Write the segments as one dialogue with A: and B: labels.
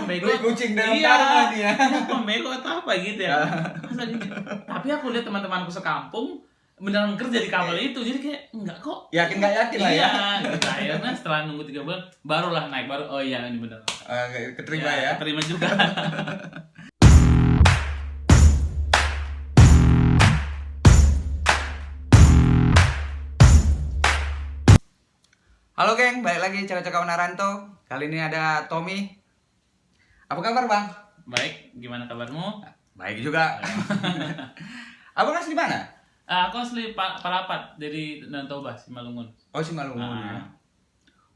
A: pembego.
B: kucing dalam
A: iya,
B: karung ini ya.
A: Pembego atau apa gitu ya. Tapi aku lihat teman-temanku sekampung beneran kerja di kapal itu, jadi kayak enggak kok.
B: Yakin nggak yakin lah ya.
A: Iya, gitu. Akhirnya setelah nunggu 3 bulan barulah naik, baru oh iya ini bener.
B: Keterima ya.
A: Terima juga.
B: Halo geng, balik lagi Cakap-Cakap Naranto. Kali ini ada Tommy. Apa kabar bang?
A: Baik, gimana kabarmu?
B: Baik juga. Abang asli mana?
A: Aku asli Palapat dari Danau Toba, Simalungun.
B: Oh Simalungun ya.
A: Ah.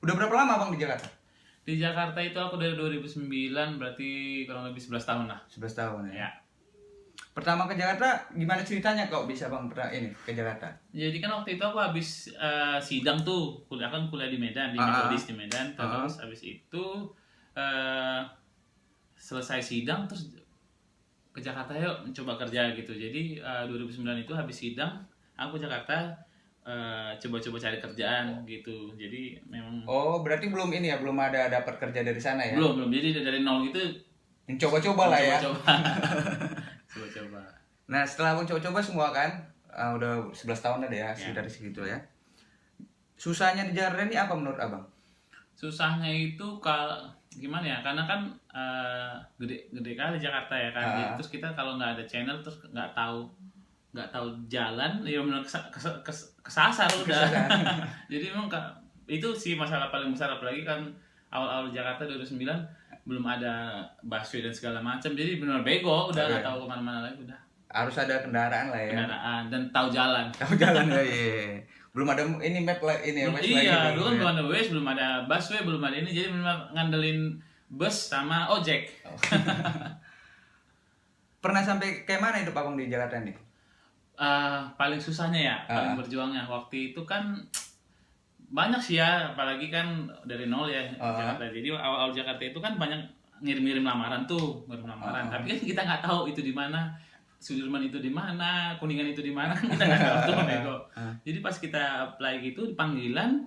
B: Udah berapa lama bang di Jakarta?
A: Di Jakarta itu aku dari 2009, berarti kurang lebih 11 tahun lah.
B: 11 tahun ya.
A: Ya.
B: Pertama ke Jakarta, gimana ceritanya kok bisa bang pernah ini ke Jakarta?
A: Jadi kan waktu itu aku habis sidang tuh, kuliah di Medan, di Metodis di Medan. Terus habis itu selesai sidang terus ke Jakarta yuk mencoba kerja gitu. Jadi 2009 itu habis sidang aku ke Jakarta coba-coba cari kerjaan gitu. Jadi memang
B: Oh berarti belum ini ya, belum ada dapat kerja dari sana ya?
A: belum. Jadi dari nol gitu
B: Coba-coba lah ya.
A: Coba-coba.
B: Nah setelah abang coba-coba semua kan, udah 11 tahun ada ya, dari segitu ya. Susahnya di Jakarta ini apa menurut abang?
A: Susahnya itu gimana ya, karena kan gede kali Jakarta ya kan. Jadi, terus kita kalau nggak ada channel terus nggak tahu jalan ya benar kesasar udah. Jadi memang itu sih masalah paling besar, apalagi kan awal-awal Jakarta 2009 belum ada busway dan segala macam, jadi benar bego udah nggak tahu kemana-mana lagi udah.
B: Harus ada kendaraan lah ya.
A: Kendaraan dan tahu jalan.
B: Tahu jalan ya, iya. Belum ada ini map lah ini ya.
A: Iya, dulu kan belum ada Waze, belum ada busway, belum ada ini, jadi benar ngandelin bus sama ojek.
B: Pernah sampai kayak mana itu abang di Jakarta nih?
A: Paling susahnya ya, paling berjuangnya waktu itu kan banyak sih ya, apalagi kan dari nol ya Jakarta. Jadi awal-awal Jakarta itu kan banyak ngirim-ngirim lamaran tuh, tapi kan kita nggak tahu itu di mana, Sudirman itu di mana, Kuningan itu di mana, kita nggak tahu tuh bego. Jadi pas kita apply gitu, panggilan,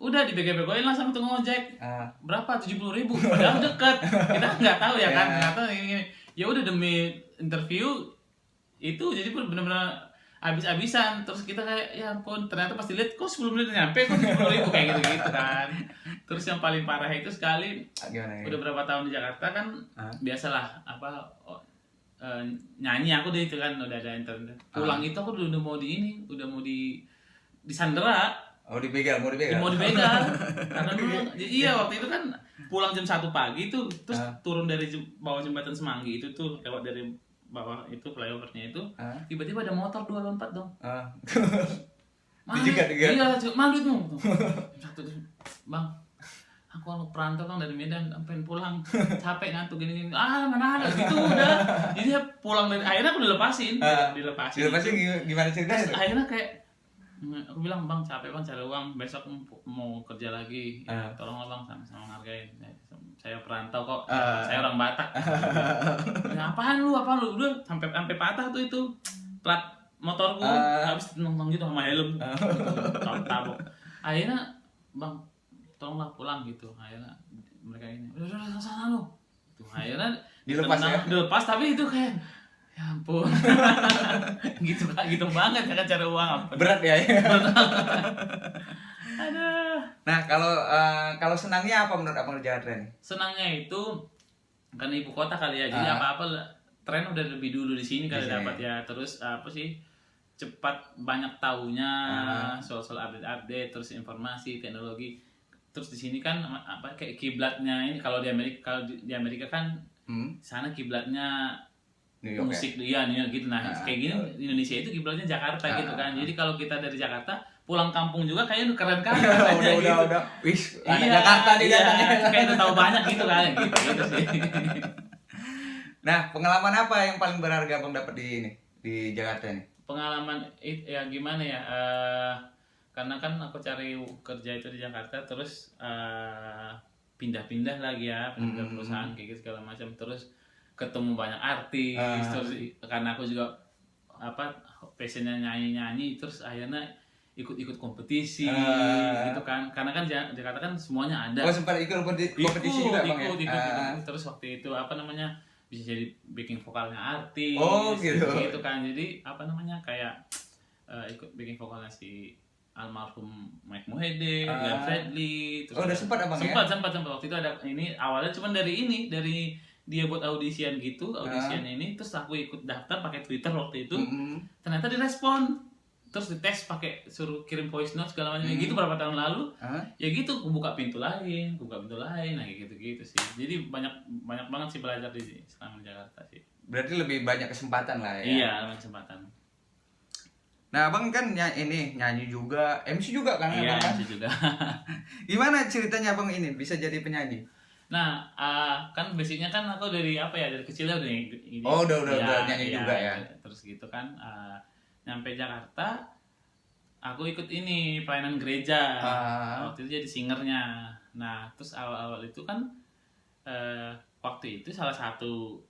A: udah dibego-begoin lah sama tukang ojek. Berapa? 70.000, padahal deket. Kita nggak tahu ya kan, nggak tahu ini. Ya udah demi interview itu, jadi benar-benar habis-habisan. Terus kita kayak ya ampun, ternyata pasti lihat kok 10 menit nyampe, kok 70.000 kayak gitu kan. Terus yang paling parah itu sekali, udah berapa tahun di Jakarta kan, biasalah nyanyi aku deh itu kan, udah ada internet. Pulang itu aku udah mau disandera.
B: Oh dibegal, mau dibegal.
A: Karena dulu iya waktu itu kan pulang jam 1 pagi tuh, terus turun dari bawah jembatan Semanggi itu tuh, lewat dari bawah itu flyovernya itu, tiba-tiba ada motor 2 lompat dong.
B: Dijegat.
A: Iya, malu tuh. Satu tuh, bang, aku anak perantau kan dari Medan, pengen pulang, capek ngantuk gini. Mana ada gitu udah. Jadi dia pulang dari, akhirnya aku dilepasin.
B: Dilepasin gimana ceritanya?
A: Akhirnya kayak aku bilang, bang capek bang cari uang, besok mau kerja lagi, tolonglah bang sama ngargain. Saya perantau kok, saya orang Batak. Apaan lu, udah sampai patah tuh itu plat motorku, habis nongkrong gitu sama helm, tabok. Akhirnya bang tolonglah pulang gitu. Akhirnya mereka ini, udah sana lu. Tuh akhirnya dilepas, tapi itu kayak ya ampun. gitu banget ya kan cari uang.
B: Berat ya.
A: Aduh.
B: Nah kalau senangnya apa menurut abang di Jakarta nih?
A: Senangnya itu karena ibu kota kali ya, jadi apa-apa tren udah lebih dulu di sini kali dapat ya. Terus apa sih, cepat banyak taunya soal update, terus informasi teknologi. Terus di sini kan apa kayak kiblatnya ini, kalau di Amerika kan sana kiblatnya musik dia nih gitu. Nah kayak gini di Indonesia itu kiblatnya Jakarta gitu kan. Jadi kalau kita dari Jakarta pulang kampung juga kayaknya keren kan.
B: udah wis Jakarta nih datangnya.
A: Kayak udah tahu banyak gitu kan gitu sih.
B: Nah pengalaman apa yang paling berharga abang dapat di Jakarta nih?
A: Pengalaman ya gimana ya, karena kan aku cari kerja itu di Jakarta, terus pindah-pindah lagi ya, pindah perusahaan kayak gitu segala macam, terus ketemu banyak artis, terus karena aku juga passionnya nyanyi, terus akhirnya ikut kompetisi gitu kan, karena kan Jakarta kan semuanya ada.
B: Oh sempat ikut kompetisi juga bang ya?
A: Ikut. Terus waktu itu apa namanya bisa jadi backing vokalnya artis.
B: Oh gitu.
A: Gitu kan, jadi apa namanya kayak ikut backing vokalnya si almarhum Mike Mohede, Glenn Fredly. Terus
B: udah sempat abang ya?
A: Sempat waktu itu ada ini awalnya cuman dari dia buat audisian gitu, ini terus aku ikut daftar pakai Twitter waktu itu. Ternyata direspon. Terus dites pakai suruh kirim voice note segala macam gitu berapa tahun lalu. Ya gitu aku buka pintu lain nah gitu sih. Jadi banyak banget sih belajar selama di Jakarta sih.
B: Berarti lebih banyak kesempatan lah ya.
A: Iya, banyak kesempatan.
B: Nah, abang kan nyanyi juga, MC juga kan?
A: Iya,
B: abang,
A: MC juga.
B: Gimana ceritanya abang ini bisa jadi penyanyi?
A: Nah, kan basicnya kan aku dari kecilnya udah ini.
B: Oh, udah nyanyi juga ya.
A: Terus gitu kan, nyampe Jakarta, aku ikut ini pelayanan gereja. Waktu itu jadi singernya. Nah, terus awal-awal itu kan waktu itu salah satu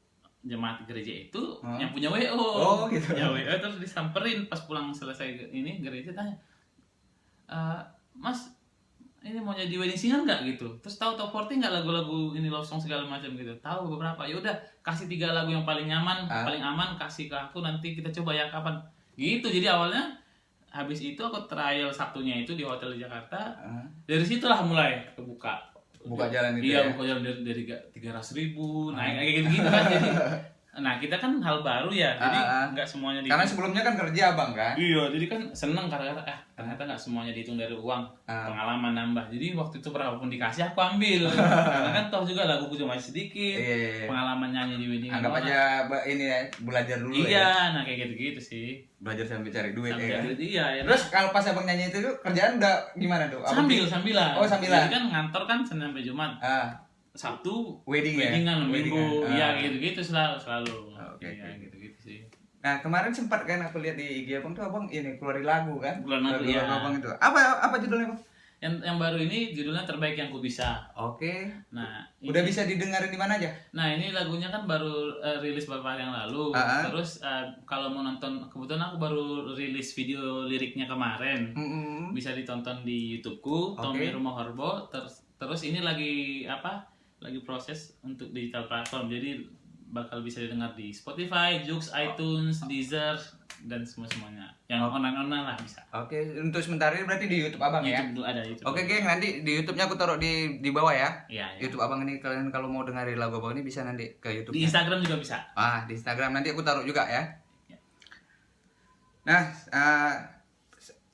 A: jemaat gereja itu yang punya WO.
B: Oh, gitu.
A: Ya WO terus disamperin pas pulang selesai ini gereja tanya, Mas, ini mau jadi wedding singer nggak gitu? Terus tahu top 40 nggak lagu-lagu ini love song segala macam gitu? Tahu beberapa. Ya udah kasih 3 lagu yang paling nyaman, paling aman kasih ke aku, nanti kita coba ya kapan. Gitu. Jadi awalnya habis itu aku trial Sabtunya itu di hotel di Jakarta. Dari situlah mulai buka
B: jalan itu.
A: Iya, buka jalan dari 300.000 naik kayak gitu kan. Jadi nah kita kan hal baru ya, jadi nggak semuanya
B: karena sebelumnya kan kerja abang kan.
A: Iya, jadi kan seneng karena ternyata nggak semuanya dihitung dari uang, pengalaman nambah. Jadi waktu itu berapapun dikasih aku ambil. Karena kan toh juga laguku cuma sedikit, pengalaman nyanyi di wedding
B: anggap aja ini ya, belajar dulu.
A: Iya, nah kayak gitu sih.
B: Belajar sambil cari duit
A: ya. Iya.
B: Terus kalau pas abang nyanyi itu kerjaan udah gimana tuh?
A: Sambilan.
B: Oh, sambilan.
A: Jadi kan ngantor kan Senin sampai Jumat. Sabtu weddingan minggu. Iya, gitu selalu. Iya, gitu sih.
B: Nah, kemarin sempat kan aku lihat di IG abang tuh abang ini keluarin lagu kan?
A: Lagu ya.
B: Abang itu. Apa judulnya, Bang?
A: Yang baru ini judulnya Terbaik Yang Ku Bisa.
B: Oke.
A: Nah,
B: udah bisa didengarin di mana aja?
A: Nah, ini lagunya kan baru rilis beberapa hari yang lalu. Terus kalau mau nonton, kebetulan aku baru rilis video liriknya kemarin. Bisa ditonton di YouTubeku, Tommy Rumah Horbo. Terus ini lagi proses untuk digital platform. Jadi bakal bisa didengar di Spotify, Joox, iTunes, Deezer, dan semuanya. Yang online lah bisa.
B: Oke, untuk sementara ini berarti di YouTube abang ya?
A: YouTube ada YouTube.
B: Oke, geng, nanti di YouTube-nya aku taruh di bawah ya.
A: Iya.
B: YouTube abang ini kalian kalau mau dengerin lagu abang ini bisa nanti ke YouTube.
A: Di Instagram juga bisa.
B: Di Instagram nanti aku taruh juga ya. Nah,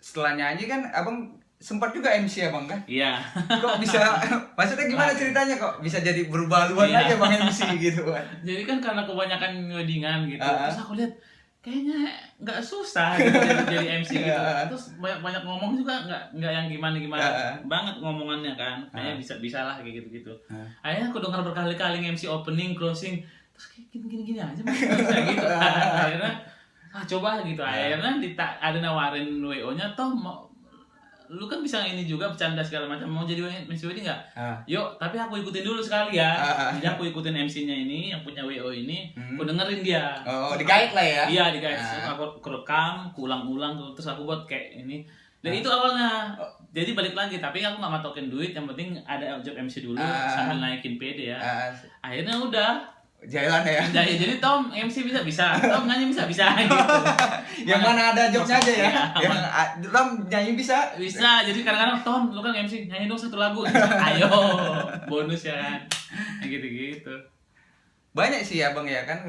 B: setelah nyanyi kan abang sempat juga MC abang kan?
A: Iya.
B: Kok bisa, maksudnya gimana ceritanya kok bisa jadi berubah haluan aja bang MC gitu kan?
A: Jadi kan karena kebanyakan weddingan gitu, terus aku lihat kayaknya nggak susah gitu jadi MC gitu. Terus banyak ngomong juga nggak yang gimana banget ngomongannya kan, kayaknya bisa lah kayak gitu. Akhirnya aku dengar berkali-kali MC opening, closing, terus kayak gini aja bisa gitu. Akhirnya coba gitu. Akhirnya ada nawarin WO-nya toh lu kan bisa ini juga bercanda segala macam, mau jadi MC wedding nggak? Yuk, tapi aku ikutin dulu sekali ya. Jadi aku ikutin MC-nya ini yang punya WO ini, aku dengerin dia.
B: Di-guide lah ya?
A: Iya, di-guide. Aku rekam, aku ulang-ulang, terus aku buat kayak ini. Dan itu awalnya. Jadi balik lagi, tapi aku nggak matokin duit, yang penting ada job MC dulu sambil naikin PD ya. Akhirnya udah
B: jalan ya.
A: Jadi Tom MC bisa, Tom nyanyi bisa gitu.
B: Yang mana ada jobnya aja ya. Yang Tom nyanyi bisa.
A: Jadi kadang-kadang Tom lu kan MC nyanyi dong 1 lagu. Ayo, bonus ya kan. Gitu.
B: Banyak sih abang ya kan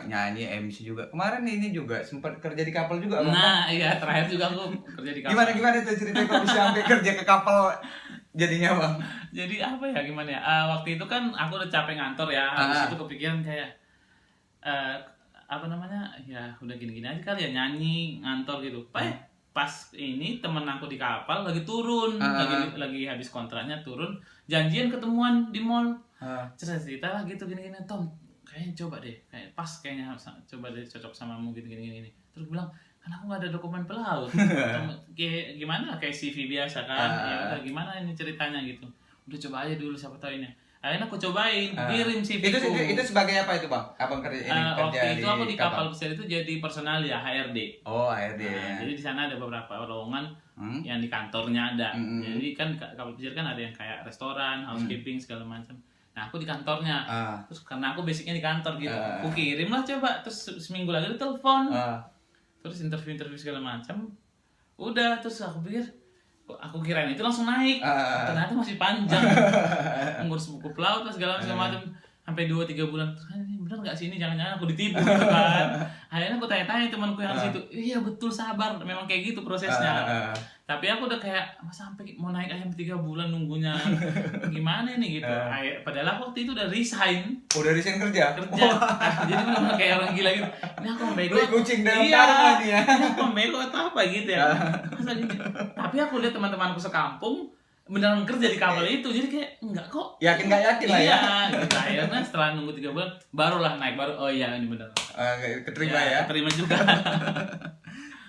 B: nyanyi MC juga. Kemarin ini juga sempat kerja di kapal juga abang.
A: Nah, iya terakhir juga aku kerja di kapal.
B: Gimana tuh ceritanya kok bisa sampai kerja ke kapal jadinya bang?
A: Jadi apa ya gimana ya? Waktu itu kan aku udah capek ngantor ya. Habis itu kepikiran kayak ya udah gini-gini aja kali ya, nyanyi ngantor gitu. Pas ini temen aku di kapal lagi turun, lagi habis kontraknya turun, janjian ketemuan di mall. Cerita lah gitu gini-gini, Tom kayaknya coba deh, kayaknya coba deh cocok samamu gini. Terus bilang kan aku nggak ada dokumen pelaut. Gimana kayak CV biasa kan, ya udah gimana ini ceritanya gitu, udah coba aja dulu siapa tahu ini. Akhirnya aku cobain, kirim CV ku.
B: Itu sebagai apa itu bang? Abang kerja
A: waktu itu aku di kapal
B: kapal
A: pesiar itu jadi personal ya, HRD.
B: Oh HRD.
A: Jadi di sana ada beberapa lowongan yang di kantornya ada. Jadi kan kapal pesiar kan ada yang kayak restoran, housekeeping segala macam. Nah aku di kantornya. Terus karena aku basicnya di kantor gitu, aku kirim lah coba. Terus seminggu lagi ditelepon. Terus interview segala macam. Udah, terus aku pikir, aku kirain itu langsung naik, ternyata masih panjang. Ngurus buku pelaut lah segala macam, sampai 2-3 bulan. Terus ini bener nggak sih ini, jangan-jangan aku ditipu gitu kan. Akhirnya aku tanya-tanya temanku yang di situ, iya betul, sabar, memang kayak gitu prosesnya. Tapi aku udah kayak, sampai mau naik aja 3 bulan nunggunya, gimana ini gitu. Padahal aku waktu itu udah resign.
B: Udah resign kerja.
A: Jadi benar kayak orang gila gitu. Ini aku membego.
B: Kucing dalam karung nih ya.
A: Ini aku membego atau apa gitu ya. Masa gitu. Tapi aku lihat teman-temanku sekampung beneran kerja di kapal itu, jadi kayak enggak kok.
B: Yakin nggak yakin lah ya.
A: Iya, gitu. Akhirnya setelah nunggu 3 bulan barulah naik, oh iya ini benar.
B: Keterima ya.
A: Keterima juga.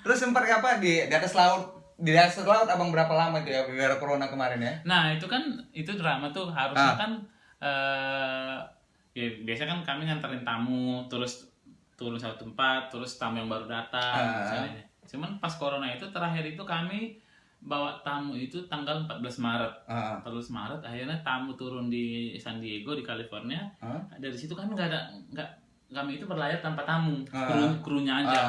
B: Terus sempat apa di atas laut? Di atas laut abang berapa lama tuh ya gara-gara corona kemarin ya?
A: Nah itu drama tuh harusnya kan ya biasa kan kami nganterin tamu terus turun satu tempat, terus tamu yang baru datang misalnya. Cuman pas corona itu terakhir itu kami bawa tamu itu tanggal 14 Maret. 14 Maret akhirnya tamu turun di San Diego di California. Dari situ kami kami itu berlayar tanpa tamu, krunya aja.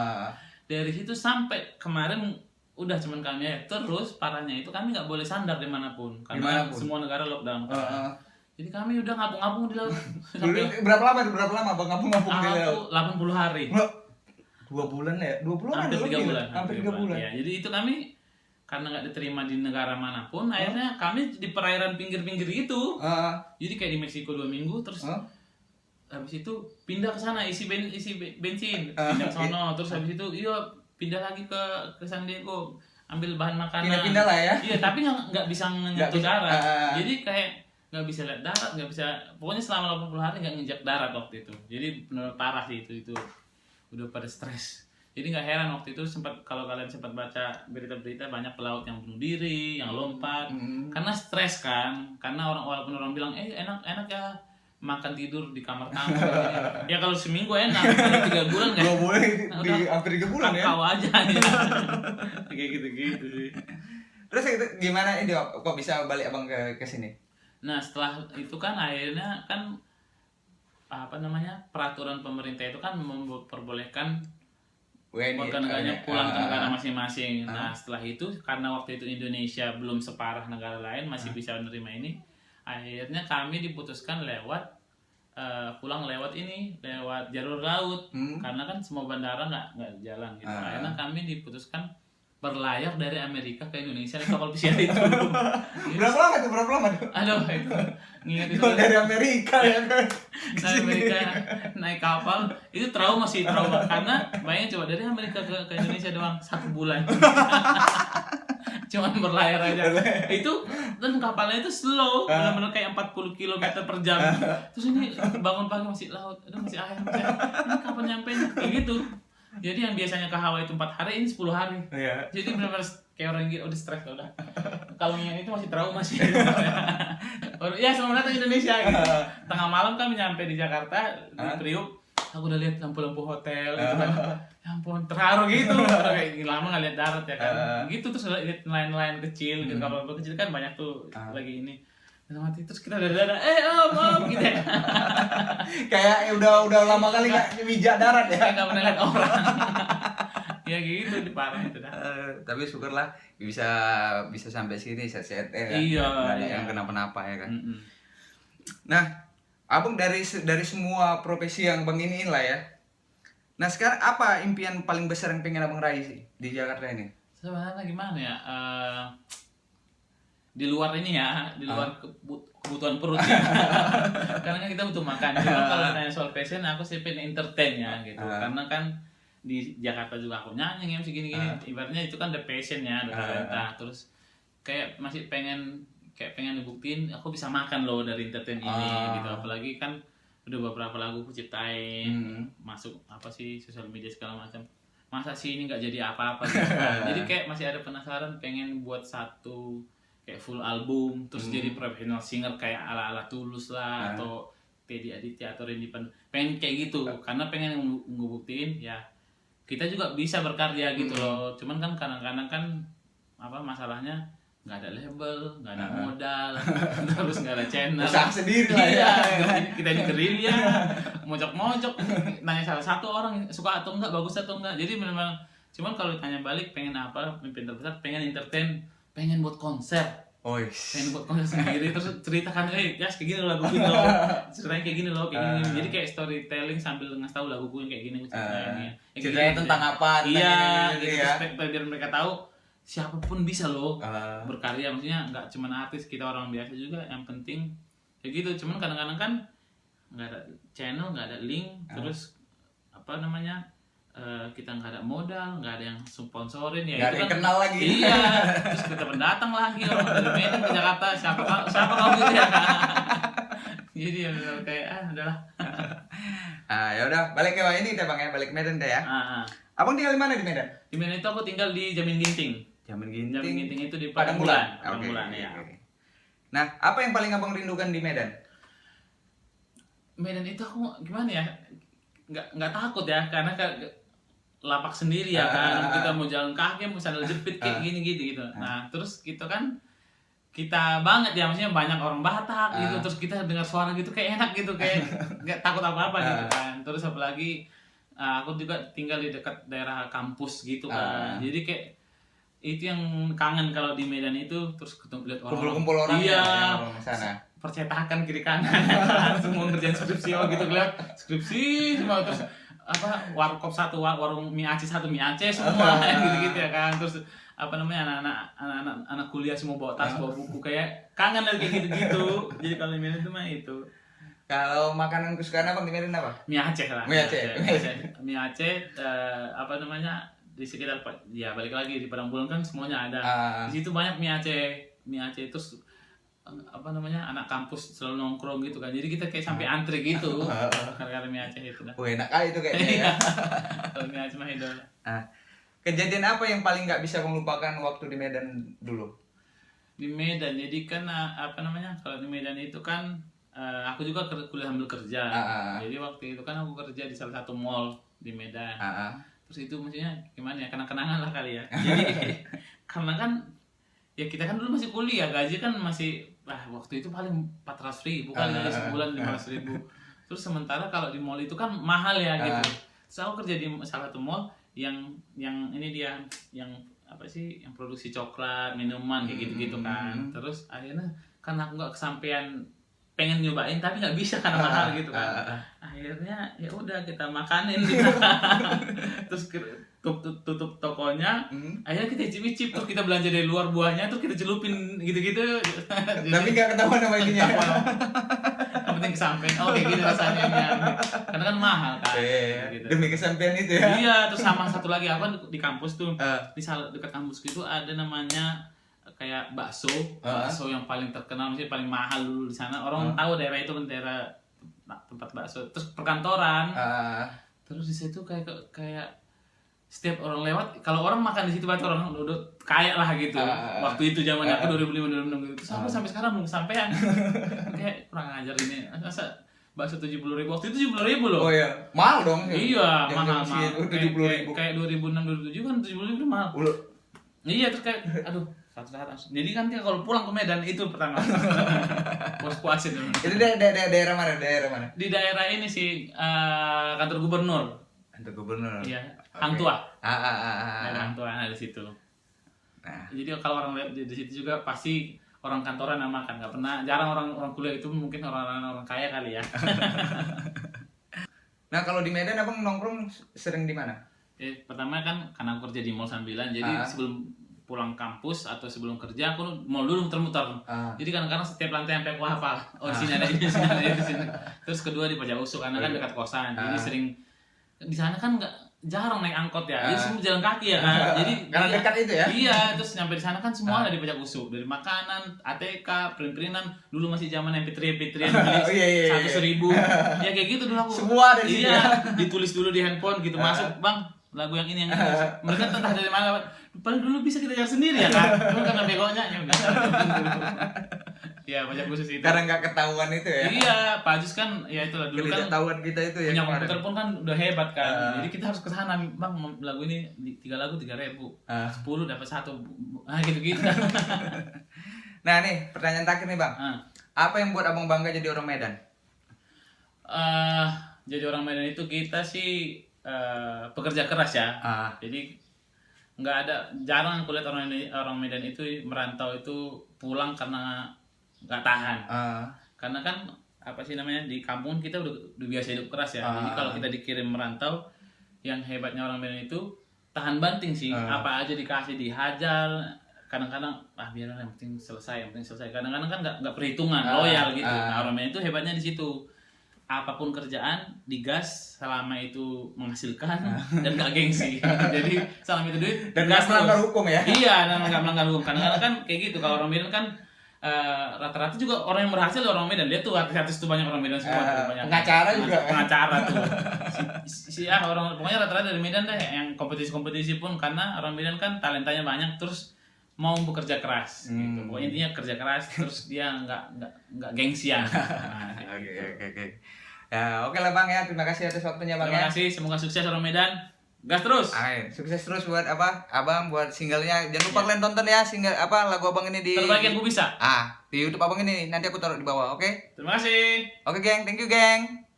A: Dari situ sampai kemarin udah cuman kami ya. Terus parahnya itu kami nggak boleh sandar dimanapun karena semua negara lockdown. Jadi kami udah ngapung-ngapung di laut.
B: Berapa lama bang ngapung-ngapung di laut?
A: 80 hari.
B: 2 bulan ya? 2 bulan
A: hampir 3 bulan.
B: Hampir 3 bulan.
A: Ya, jadi itu kami karena nggak diterima di negara manapun, akhirnya kami di perairan pinggir-pinggir itu. Jadi kayak di Meksiko 2 minggu, terus habis itu pindah ke sana isi bensin, pindah ke sono, terus habis itu pindah lagi ke San Diego, ambil bahan makanan.
B: Pindah lah ya.
A: Iya, tapi nggak bisa nyentuh darat. Jadi kayak nggak bisa lihat darat, nggak bisa, pokoknya selama 80 hari nggak nginjak darat waktu itu. Jadi benar parah sih itu udah pada stres. Jadi nggak heran waktu itu kalau kalian sempat baca berita-berita banyak pelaut yang bunuh diri, yang lompat, karena stres kan. Karena walaupun orang bilang enak ya makan tidur di kamar tamu. Ya kalau seminggu enak, kalau 3 bulan nggak.
B: 2 bulan di hampir 3 bulan ya.
A: Kau aja ya. Kayak gitu sih.
B: Terus itu gimana ini kok bisa balik abang ke sini?
A: Nah setelah itu kan akhirnya kan peraturan pemerintah itu kan memperbolehkan warga negaranya pulang ke negara masing-masing. Nah setelah itu karena waktu itu Indonesia belum separah negara lain masih bisa menerima ini, akhirnya kami diputuskan pulang lewat jalur laut karena kan semua bandara nggak jalan gitu. Akhirnya kami diputuskan berlayar dari Amerika ke Indonesia di kapal pesiar itu.
B: Berapa lama tuh?
A: Aduh itu nginget itu
B: dari Amerika ya kan.
A: Dari Amerika naik kapal itu trauma karena bayangin coba dari Amerika ke Indonesia doang 1 bulan. Cuman berlayar aja. Itu dan kapalnya itu slow, benar-benar kayak 40 km per jam. Terus ini bangun pagi masih laut, masih air. Ini kapan nyampenya? Kayak gitu. Jadi yang biasanya ke Hawaii itu 4 hari, ini 10 hari. Jadi benar-benar kayak orang udah stres udah. Kalau yang itu masih trauma sih. Ya selamat datang Indonesia gitu. Tengah malam kami nyampe di Jakarta di Priuk. Aku udah lihat lampu-lampu hotel gitu kan. Ya ampun, terharu gitu. Udah kayak lama nggak lihat darat ya kan. Gitu terus lihat nelayan-nelayan kecil gitu. Kapal-kapal kecil kan banyak tuh lagi ini. Mati terus kita dada om gitu ya.
B: Kayak udah lama kali nggak mijak darat ya.
A: Kayak nggak pernah lihat orang. Ya gitu di parah itu dah.
B: Tapi syukurlah bisa sampai sini sehat-sehat ya kan.
A: Iya.
B: Yang kenapa-napa ya kan. Nah, abang dari semua profesi yang bang iniin lah ya. Nah sekarang apa impian paling besar yang pengen abang raih sih di Jakarta ini?
A: Sebenarnya gimana ya? Di luar ini ya, di luar kebutuhan perut ya. Karena kan kita butuh makan. Cuma kalau tanya soal passion, aku sih pengen entertain ya gitu. Karena kan di Jakarta juga aku nyanyi MC gini-gini. Ibaratnya itu kan the passion ya, the talenta. Terus kayak masih pengen ngebuktiin aku bisa makan loh dari entertain ini gitu. Apalagi kan udah beberapa lagu aku ciptain, masuk sosial media segala macam. Masa sih ini nggak jadi apa-apa gitu. Jadi kayak masih ada penasaran pengen buat satu kayak full album, terus jadi professional singer kayak ala-ala Tulus lah atau Teddy Aditya atau Randy Pan. Pengen kayak gitu karena pengen ngebuktiin ya kita juga bisa berkarya gitu loh. Cuman kan kadang-kadang kan masalahnya nggak ada label, nggak ada modal, terus nggak ada channel.
B: Usaha sendiri lah ya.
A: Kita ini gerilya, mojok-mojok, nanya salah satu orang suka atau enggak, bagus atau enggak. Jadi memang, cuman kalau ditanya balik pengen apa, mimpi terbesar pengen entertain, pengen buat konser. Pengen buat konser sendiri, terus ceritakan, ya kayak gini lagu gue loh, ceritanya kayak gini loh, kayak gini. Jadi kayak storytelling sambil ngasih tahu lagu gue kayak gini,
B: ceritanya tentang apa?
A: Iya, gitu biar mereka tahu siapapun bisa loh berkarya, maksudnya nggak cuma artis, kita orang biasa juga, yang penting kayak gitu. Cuman kadang-kadang kan nggak ada channel, nggak ada link, terus kita nggak ada modal, nggak ada yang sponsorin ya,
B: nggak ada yang kenal lagi.
A: Iya, terus kita pendatang lagi orang dari Medan ke Jakarta, siapa kau gitu ya. Jadi ya kayak udahlah.
B: Ya udah, balik ke ini deh Bang ya, balik Medan deh ya. Abang tinggal di mana di Medan?
A: Di Medan itu aku tinggal di Jamin Ginting.
B: Jamin Ginting
A: itu di Padang Bulan. Ya.
B: Nah, apa yang paling abang rindukan di Medan?
A: Medan itu aku gimana ya? Nggak takut ya, karena lapak sendiri ya kan. Kita mau jalan kaki, mau sandal jepit kayak gini gitu. Nah, terus kita banget ya, maksudnya banyak orang Batak gitu. Terus kita dengar suara gitu kayak enak gitu, kayak nggak takut apa-apa gitu kan. Terus apalagi aku juga tinggal di dekat daerah kampus gitu kan. Jadi kayak itu yang kangen kalau di Medan itu, terus ketemu lihat orang
B: kumpul-kumpul orang
A: sana. Percetakan kiri kanan semua ngerjain skripsi gitu, lihat skripsi semua, terus warkop satu, warung mie Aceh satu, mie Aceh semua gitu ya kan. Terus anak kuliah semua bawa tas, bawa buku, kayak kangen kayak gitu. Jadi kalau di Medan itu mah itu.
B: Kalau makanan kesukaan abang di Medan apa?
A: Mie Aceh lah.
B: Mie Aceh.
A: Di sekitar ya balik lagi di Padang Bulan kan semuanya ada. Di situ banyak mie Aceh terus anak kampus selalu nongkrong gitu kan. Jadi kita kayak sampai antri gitu. Karena mie Aceh itu dah.
B: Enak aja itu kayaknya ya.
A: Kalau mie Aceh mah idol.
B: Kejadian apa yang paling nggak bisa melupakan waktu di Medan dulu?
A: Di Medan, jadi kan kalau di Medan itu kan aku juga kuliah sambil kerja. Jadi waktu itu kan aku kerja di salah satu mall di Medan. Terus itu maksudnya gimana ya, kenang-kenangan lah kali ya. Jadi karena kan ya kita kan dulu masih kuliah, gaji kan masih waktu itu paling 400.000 kali gaji sebulan 500.000. Terus sementara kalau di mall itu kan mahal ya gitu. Terus aku kerja di salah satu mall yang ini dia yang yang produksi coklat, minuman kayak gitu kan. Terus akhirnya karena aku nggak kesampean pengen nyobain tapi nggak bisa karena mahal gitu kan. Akhirnya ya udah kita makanin gitu. Terus tutup tokonya. Akhirnya kita icip-icip, terus kita belanja dari luar buahnya, terus kita celupin gitu-gitu.
B: Tapi nggak ketahuan sama ininya.
A: Yang penting kesampean. Kayak gitu rasanya. Karena kan mahal kan.
B: Gitu. Demi kesampean itu ya.
A: Iya, terus sama satu lagi aku kan di kampus tuh. Di dekat kampus itu ada namanya kayak bakso yang paling terkenal, maksudnya paling mahal dulu di sana. Orang tahu daerah itu kan daerah tempat bakso. Terus perkantoran. Terus di situ kayak setiap orang lewat, kalau orang makan di situ banget orang udah kaya lah gitu. Waktu itu zamannya aku 2005 gitu. Terus aku sampai sekarang belum kesampean. Kayak kurang ajar ini. Masa bakso 70.000, waktu itu 70.000 loh.
B: Oh iya, mahal dong.
A: Iya, mahal.
B: 70.000.
A: Kayak 2006 2007 kan 70.000 mahal. Iya, terus kayak aduh, satu saat. Jadi kan kalau pulang ke Medan itu pertama. Puas-puasin dulu.
B: Itu daerah mana?
A: Di daerah ini sih kantor gubernur.
B: Kantor gubernur.
A: Iya, Hang Tuah.
B: Daerah
A: Hang Tuah ada di situ. Jadi kalau orang lihat di situ juga pasti orang kantoran nama kan, nggak pernah, jarang orang kuliah itu, mungkin orang kaya kali ya.
B: Nah kalau di Medan abang nongkrong sering di mana?
A: Pertama kan karena aku kerja di mall sambilan, jadi sebelum pulang kampus atau sebelum kerja aku mall dulu muter-muter. Jadi kadang-kadang setiap lantai sampai aku hafal. Di sini ada ini, di sini ada di sini. Terus kedua di Pajak Usuk karena kan dekat kosan, jadi sering di sana kan jarang naik angkot ya, jadi semua jalan kaki ya kan. Jadi
B: karena dekat itu ya.
A: Iya, terus nyampe di sana kan semua ada di Pajak Usuk, dari makanan, ATK, print-printan. Dulu masih zaman MP3 yang beli 100.000. Ya kayak gitu dulu aku.
B: Semua ada di sini.
A: Iya, ditulis dulu di handphone gitu, masuk bang lagu yang ini yang ini. Mereka entah dari mana. Paling dulu bisa kita cari sendiri ya kan. Cuma karena begonya ya udah. Ya pajak khusus itu.
B: Karena nggak ketahuan itu ya.
A: Iya, Pak Ajus kan ya itulah dulu kan
B: ketahuan kita itu ya.
A: Punya komputer pun kan udah hebat kan. Jadi kita harus ke sana, Bang, lagu ini 3 lagu 3.000. 10 dapat 1. Gitu-gitu.
B: Nah, nih pertanyaan terakhir nih, Bang. Apa yang buat Abang bangga jadi orang Medan?
A: Jadi orang Medan itu kita sih pekerja keras ya. Jadi jarang aku lihat orang Medan itu merantau itu pulang karena nggak tahan. Karena kan apa sih namanya, di kampung kita udah biasa hidup keras ya. Jadi kalau kita dikirim merantau, yang hebatnya orang Medan itu tahan banting sih. Apa aja dikasih dihajar. Kadang-kadang biar yang penting selesai. Kadang-kadang kan nggak perhitungan, loyal gitu. Nah, orang Medan itu hebatnya di situ. Apapun kerjaan digas selama itu menghasilkan dan gak gengsi. Jadi selama itu duit
B: dan gak melanggar hukum ya.
A: Iya, dan gak melanggar hukum. Kadang-kadang kan kayak gitu. Kalau orang Medan kan rata-rata juga orang yang berhasil orang Medan. Dia tuh artis tuh banyak orang Medan semua tuh, banyak.
B: Pengacara juga.
A: Pengacara tuh. Orang pokoknya rata-rata dari Medan deh, yang kompetisi-kompetisi pun karena orang Medan kan talentanya banyak, terus mau bekerja keras gitu. Pokoknya intinya kerja keras, terus dia nggak gengsian.
B: Oke. Ya, oke lah Bang ya. Terima kasih atas waktunya Bang.
A: Terima kasih, semoga sukses orang Medan. Gas terus.
B: Amin. Sukses terus buat Abang buat singlenya. Jangan lupa kalian tonton ya single lagu Abang ini di
A: Terbaik yang ku bisa.
B: Di YouTube Abang ini. Nanti aku taruh di bawah, oke?
A: Terima kasih.
B: Oke, geng. Thank you, geng.